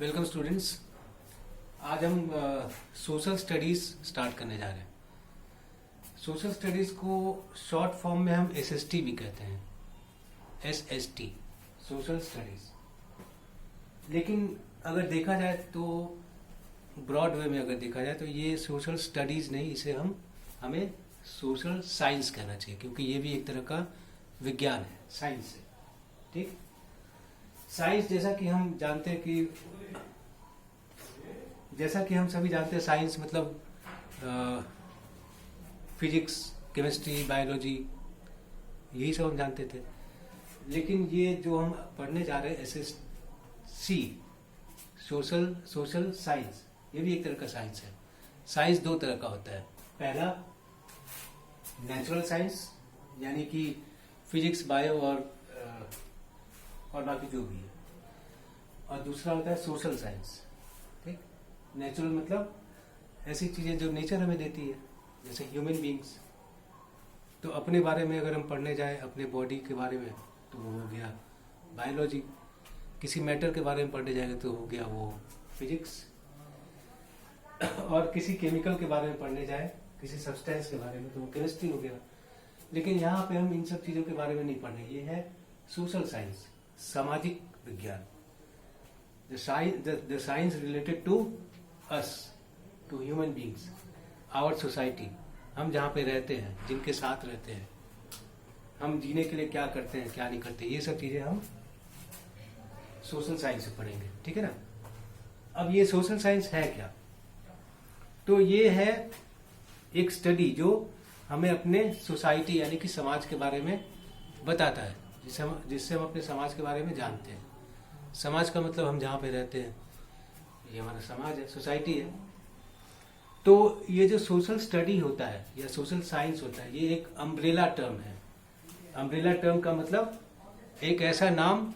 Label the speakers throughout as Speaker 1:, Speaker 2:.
Speaker 1: Welcome students. आज हम social studies start करने जा रहे हैं। सोशल स्टडीज को शॉर्ट फॉर्म में हम एसएसटी भी कहते हैं, एसएसटी सोशल स्टडीज। लेकिन अगर देखा जाए तो ब्रॉड वे में अगर देखा जाए तो ये सोशल स्टडीज नहीं, इसे हमें सोशल साइंस कहना चाहिए, क्योंकि ये भी एक तरह का विज्ञान है, साइंस है। ठीक, साइंस जैसा कि हम जानते हैं कि हम सभी जानते हैं, साइंस मतलब फिजिक्स, केमिस्ट्री, बायोलॉजी, यही सब हम जानते थे। लेकिन ये जो हम पढ़ने जा रहे हैं एसएससी, सोशल साइंस, ये भी एक तरह का साइंस है। साइंस दो तरह का होता है। पहला नेचुरल साइंस, यानी कि फिजिक्स, बायो और बाकी जो भी है, और दूसरा होता है सोशल साइंस। ठीक, नेचुरल मतलब ऐसी चीजें जो नेचर हमें देती है, जैसे ह्यूमन बीइंग्स। तो अपने बारे में अगर हम पढ़ने जाए, अपने बॉडी के बारे में, तो वो हो गया बायोलॉजी। किसी मैटर के बारे में पढ़ने जाएंगे तो हो गया वो फिजिक्स। और किसी केमिकल के बारे में पढ़ने जाए, किसी सब्सटेंस के बारे में, तो वो केमिस्ट्री हो गया। लेकिन यहाँ पे हम इन सब चीजों के बारे में नहीं पढ़ रहे। ये है सोशल साइंस, सामाजिक विज्ञान। The science related to us, to human beings, our society। हम जहाँ पे रहते हैं, जिनके साथ रहते हैं, हम जीने के लिए क्या करते हैं, क्या नहीं करते, ये सब चीजें हम सोशल साइंस से पढ़ेंगे। ठीक है ना। अब ये सोशल साइंस है क्या? तो ये है एक स्टडी जो हमें अपने सोसाइटी यानी कि समाज के बारे में बताता है, जिससे हम अपने समाज के बारे में जानते हैं। समाज का मतलब हम जहाँ पे रहते हैं, ये हमारा समाज है, सोसाइटी है। तो ये जो सोशल स्टडी होता है या सोशल साइंस होता है, ये एक अम्ब्रेला टर्म है। अम्ब्रेला टर्म का मतलब एक ऐसा नाम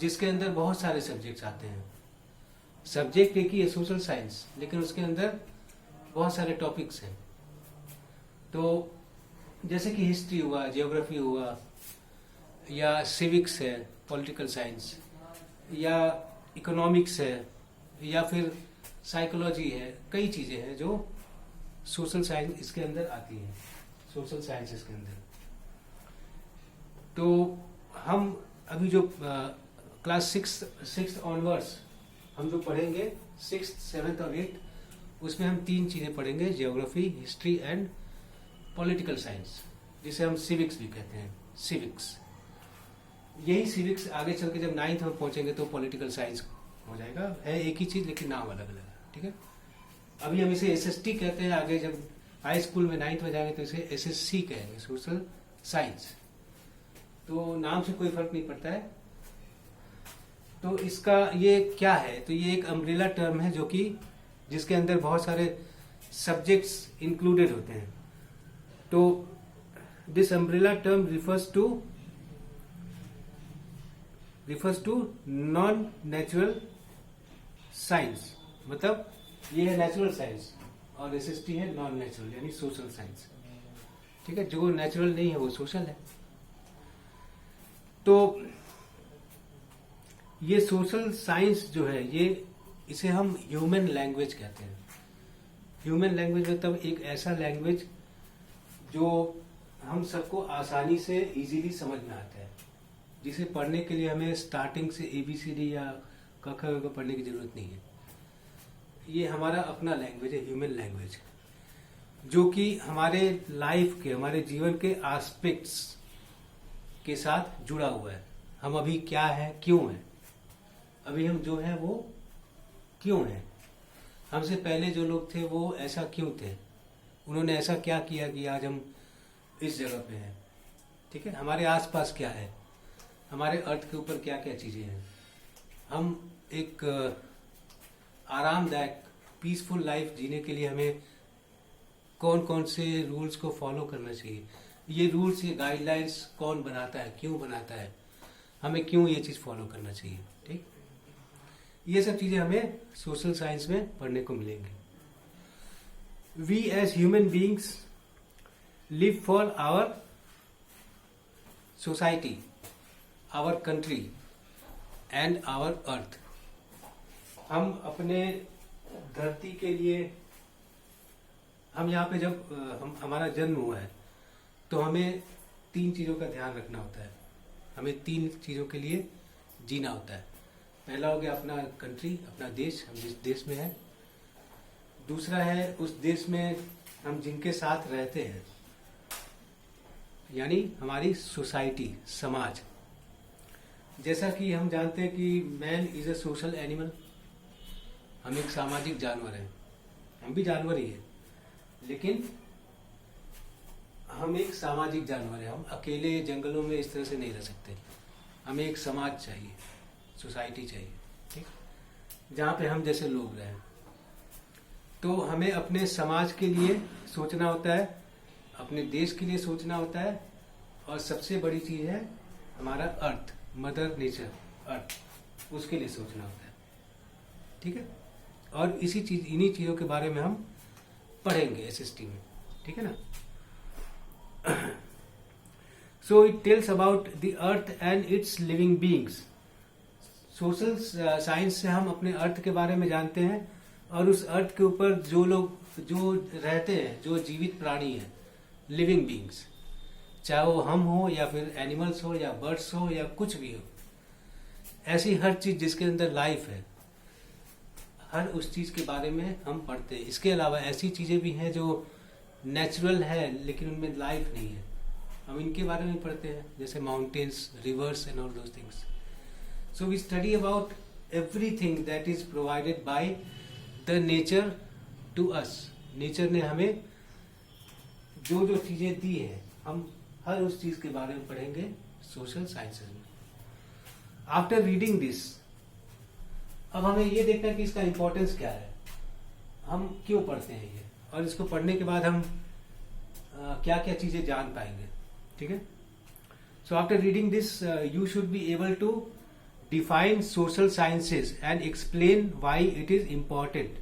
Speaker 1: जिसके अंदर बहुत सारे सब्जेक्ट्स आते हैं। सब्जेक्ट एक ही है, सोशल साइंस, लेकिन उसके अंदर बहुत सारे टॉपिक्स हैं। तो जैसे कि हिस्ट्री हुआ, जियोग्राफी हुआ, या सिविक्स है, पॉलिटिकल साइंस, या इकोनॉमिक्स है, या फिर साइकोलॉजी है। कई चीजें हैं जो सोशल साइंस इसके अंदर आती हैं, सोशल साइंस के अंदर। तो हम अभी जो क्लास सिक्स ऑनवर्ड्स हम जो पढ़ेंगे, 6th, 7th और 8th, उसमें हम 3 चीजें पढ़ेंगे, geography, history and political science, जिसे हम सिविक्स भी कहते हैं। सिविक्स, यही सिविक्स आगे चल के जब 9th में पहुंचेंगे तो पॉलिटिकल साइंस हो जाएगा। है एक ही चीज, लेकिन नाम अलग अलग है। ठीक है, अभी हम इसे एसएसटी कहते हैं। आगे जब हाई स्कूल में 9th में जाएंगे तो इसे एसएससी कहेंगे, सोशल साइंस। तो नाम से कोई फर्क नहीं पड़ता है। तो इसका ये क्या है? तो ये एक अम्ब्रेला टर्म है, जो कि जिसके अंदर बहुत सारे सब्जेक्ट्स इंक्लूडेड होते हैं। तो this umbrella term refers to non natural science. मतलब ये है नेचुरल साइंस और एसएसटी है नॉन नेचुरल, यानी सोशल साइंस। ठीक है, जो नेचुरल नहीं है वो सोशल है। तो ये सोशल साइंस जो है, ये इसे हम ह्यूमन लैंग्वेज कहते हैं। ह्यूमन लैंग्वेज मतलब एक ऐसा लैंग्वेज जो हम सबको आसानी से इजीली समझ में आता है, जिसे पढ़ने के लिए हमें स्टार्टिंग से ABCD या क ख ग पढ़ने की जरूरत नहीं है। ये हमारा अपना लैंग्वेज है, ह्यूमन लैंग्वेज, जो कि हमारे लाइफ के, हमारे जीवन के एस्पेक्ट्स के साथ जुड़ा हुआ है। हम अभी क्या है, क्यों है, अभी हम जो है वो क्यों है, हमसे पहले जो लोग थे वो ऐसा क्यों थे, उन्होंने ऐसा क्या किया कि आज हम इस जगह पे हैं। ठीक है, हमारे आसपास क्या है, हमारे अर्थ के ऊपर क्या क्या चीजें हैं, हम एक आरामदायक पीसफुल लाइफ जीने के लिए हमें कौन कौन से रूल्स को फॉलो करना चाहिए। ये रूल्स, ये गाइडलाइंस कौन बनाता है, क्यों बनाता है, हमें क्यों ये चीज फॉलो करना चाहिए। ठीक, ये सब चीजें हमें सोशल साइंस में पढ़ने को मिलेंगी। We as human beings live for our society, our country and our earth। हम अपने धरती के लिए, हम यहाँ पे जब हमारा जन्म हुआ है तो हमें 3 चीजों का ध्यान रखना होता है। हमें 3 चीजों के लिए जीना होता है। पहला हो गया अपना कंट्री, अपना देश, हम जिस देश में हैं। दूसरा है उस देश में हम जिनके साथ रहते हैं, यानी हमारी सोसाइटी, समाज। जैसा कि हम जानते हैं कि man is a social animal, हम एक सामाजिक जानवर हैं। हम भी जानवर ही हैं, लेकिन हम एक सामाजिक जानवर हैं। हम अकेले जंगलों में इस तरह से नहीं रह सकते। हमें एक समाज चाहिए, सोसाइटी चाहिए, ठीक, जहाँ पे हम जैसे लोग रहें। तो हमें अपने समाज के लिए सोचना होता है, अपने देश के लिए सोचना होता है, और सबसे बड़ी चीज है हमारा अर्थ, मदर नेचर, अर्थ, उसके लिए सोचना होता है, ठीक है। और इन्हीं चीजों के बारे में हम पढ़ेंगे एसएसटी में, ठीक है ना। So it tells about the earth and it's living beings. Social science से हम अपने अर्थ के बारे में जानते हैं, और उस अर्थ के ऊपर जो लोग जो रहते हैं, जो जीवित प्राणी हैं, लिविंग बीइंग्स, चाहे वो हम हो या फिर एनिमल्स हो या बर्ड्स हो या कुछ भी हो, ऐसी हर चीज जिसके अंदर लाइफ है, हर उस चीज के बारे में हम पढ़ते हैं। इसके अलावा ऐसी चीजें भी हैं जो नेचुरल है लेकिन उनमें लाइफ नहीं है, हम इनके बारे में पढ़ते हैं, जैसे mountains, rivers and all those things. So we study about everything that is provided by the nature to us. Nature ने हमें जो जो चीजें दी है, हम हर उस चीज के बारे में पढ़ेंगे सोशल साइंसेज में। आफ्टर रीडिंग दिस, अब हमें ये देखना है कि इसका इंपॉर्टेंस क्या है, हम क्यों पढ़ते हैं ये, और इसको पढ़ने के बाद हम क्या क्या चीजें जान पाएंगे, ठीक है। So after reading this you should be able to define social sciences and explain why it is important.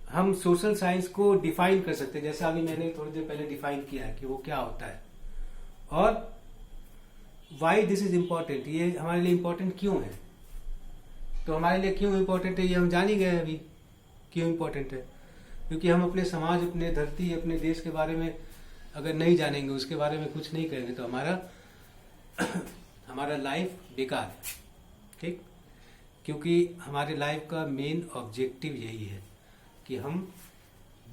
Speaker 1: हम सोशल साइंस को डिफाइन कर सकते हैं, जैसा अभी मैंने थोड़ी देर पहले डिफाइन किया है कि वो क्या होता है, और व्हाई दिस इज इम्पोर्टेंट, ये हमारे लिए इम्पोर्टेंट क्यों है। तो हमारे लिए क्यों इम्पोर्टेंट है ये हम जान ही गए अभी, क्यों इम्पोर्टेंट है, क्योंकि हम अपने समाज, अपने धरती, अपने देश के बारे में अगर नहीं जानेंगे, उसके बारे में कुछ नहीं करेंगे, तो हमारा लाइफ बेकार है, ठीक। क्योंकि हमारे लाइफ का मेन ऑब्जेक्टिव यही है कि हम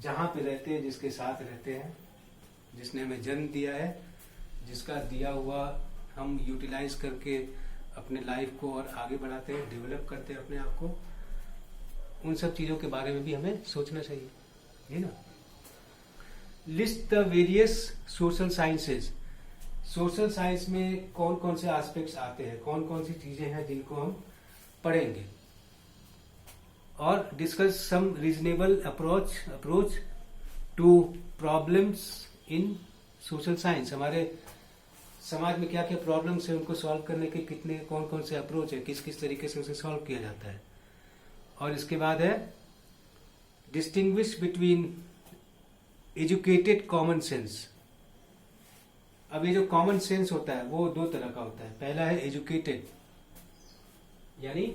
Speaker 1: जहाँ पे रहते हैं, जिसके साथ रहते हैं, जिसने हमें जन्म दिया है, जिसका दिया हुआ हम यूटिलाइज करके अपने लाइफ को और आगे बढ़ाते हैं, डेवलप करते हैं अपने आप को, उन सब चीजों के बारे में भी हमें सोचना चाहिए, है ना। List the various social sciences. Social science में कौन कौन से एस्पेक्ट्स आते हैं, कौन कौन सी चीजें हैं जिनको हम पढ़ेंगे, और discuss some reasonable approach to problems in social science. हमारे समाज में क्या क्या प्रॉब्लम्स है, उनको सॉल्व करने के कितने कौन कौन से अप्रोच है, किस किस तरीके से उसे सॉल्व किया जाता है। और इसके बाद है distinguish between educated common sense. अब ये जो कॉमन सेंस होता है वो 2 तरह का होता है। पहला है एजुकेटेड, यानी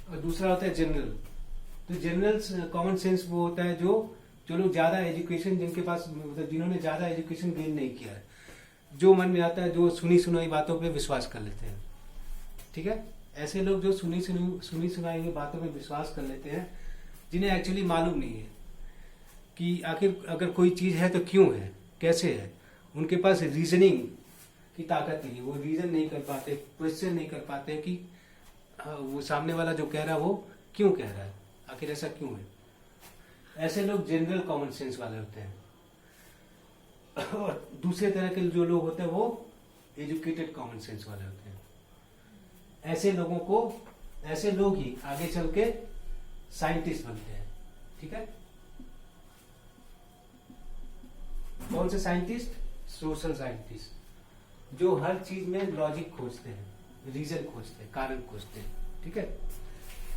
Speaker 1: और दूसरा होता है जनरल। तो जनरल कॉमन सेंस वो होता है जो लोग ज्यादा एजुकेशन, जिनके पास मतलब जिन्होंने ज्यादा एजुकेशन गेन नहीं किया है, जो मन में आता है, जो सुनी सुनाई बातों पे विश्वास कर लेते हैं, ठीक है। ऐसे लोग जो सुनी सुनाई हुई बातों पे विश्वास कर लेते हैं, जिन्हें एक्चुअली मालूम नहीं है कि आखिर अगर कोई चीज है तो क्यों है, कैसे है। उनके पास रीजनिंग की ताकत नहीं है, वो रीजन नहीं कर पाते, क्वेश्चन नहीं कर पाते कि वो सामने वाला जो कह रहा है वो क्यों कह रहा है, आखिर ऐसा क्यों है। ऐसे लोग जनरल कॉमन सेंस वाले होते हैं। और दूसरे तरह के जो लोग होते हैं वो एजुकेटेड कॉमन सेंस वाले होते हैं। ऐसे लोग ही आगे चल के साइंटिस्ट बनते हैं, ठीक है। कौन से साइंटिस्ट? सोशल साइंटिस्ट, जो हर चीज में लॉजिक खोजते हैं, रीजन खोजते हैं, कारण खोजते हैं, ठीक है।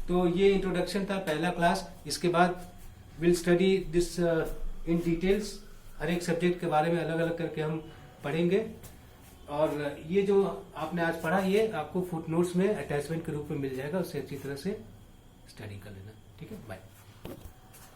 Speaker 1: तो ये इंट्रोडक्शन था, पहला क्लास। इसके बाद will study this in details. हर एक सब्जेक्ट के बारे में अलग अलग करके हम पढ़ेंगे। और ये जो आपने आज पढ़ा ये आपको फुटनोट्स में अटैचमेंट के रूप में मिल जाएगा, उससे अच्छी तरह से स्टडी कर लेना। ठीक है, बाय।